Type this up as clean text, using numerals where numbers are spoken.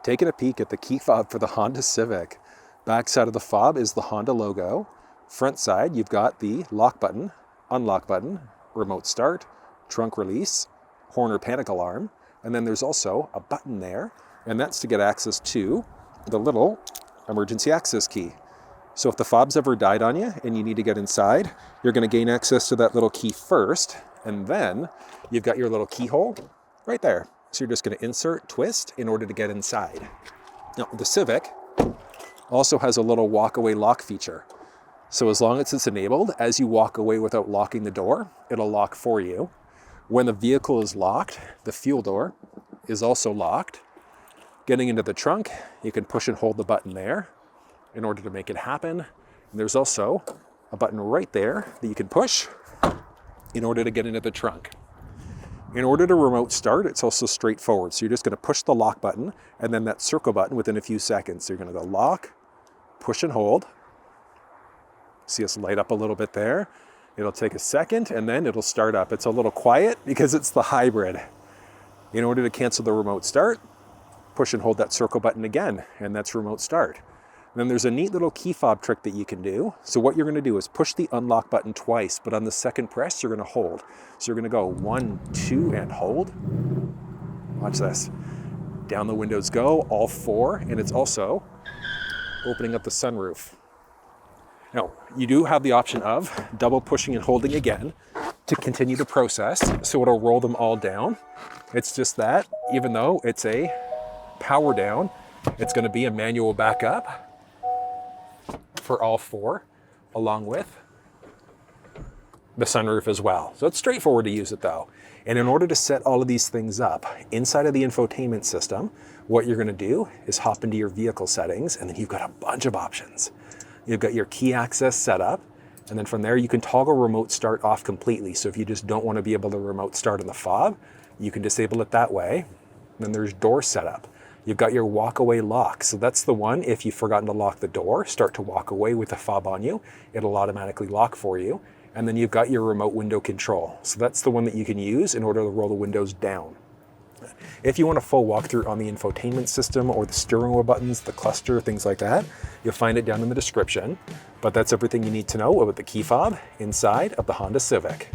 Taking a peek at the key fob for the Honda Civic. Back side of the fob is the Honda logo. Front side, you've got the lock button, unlock button, remote start, trunk release, horn or panic alarm, and then there's also a button there, and that's to get access to the little emergency access key. So if the fob's ever died on you and you need to get inside, you're going to gain access to that little key first, and then you've got your little keyhole right there. So you're just going to insert, twist in order to get inside. Now, the Civic also has a little walk-away lock feature. So as long as it's enabled, as you walk away without locking the door, it'll lock for you. When the vehicle is locked, the fuel door is also locked. Getting into the trunk, you can push and hold the button there in order to make it happen. And there's also a button right there that you can push in order to get into the trunk. In order to remote start, it's also straightforward. So you're just going to push the lock button and then that circle button within a few seconds. So you're going to go lock, push and hold. See us light up a little bit there. It'll take a second and then it'll start up. It's a little quiet because it's the hybrid. In order to cancel the remote start, push and hold that circle button again, and that's remote start. Then there's a neat little key fob trick that you can do. So what you're going to do is push the unlock button twice, but on the second press, you're going to hold. So you're going to go 1, 2, and hold. Watch this. Down the windows go, all 4, and it's also opening up the sunroof. Now, you do have the option of double pushing and holding again to continue the process, so it'll roll them all down. It's just that, even though it's a power down, it's going to be a manual backup for all 4, along with the sunroof as well. So it's straightforward to use it though. And in order to set all of these things up inside of the infotainment system, what you're going to do is hop into your vehicle settings, and then you've got a bunch of options. You've got your key access set up, and then from there you can toggle remote start off completely. So if you just don't want to be able to remote start in the fob, you can disable it that way. Then there's door setup. You've got your walk away lock. So that's the one, if you've forgotten to lock the door, start to walk away with the fob on you, it'll automatically lock for you. And then you've got your remote window control. So that's the one that you can use in order to roll the windows down. If you want a full walkthrough on the infotainment system or the steering wheel buttons, the cluster, things like that, you'll find it down in the description. But that's everything you need to know about the key fob inside of the Honda Civic.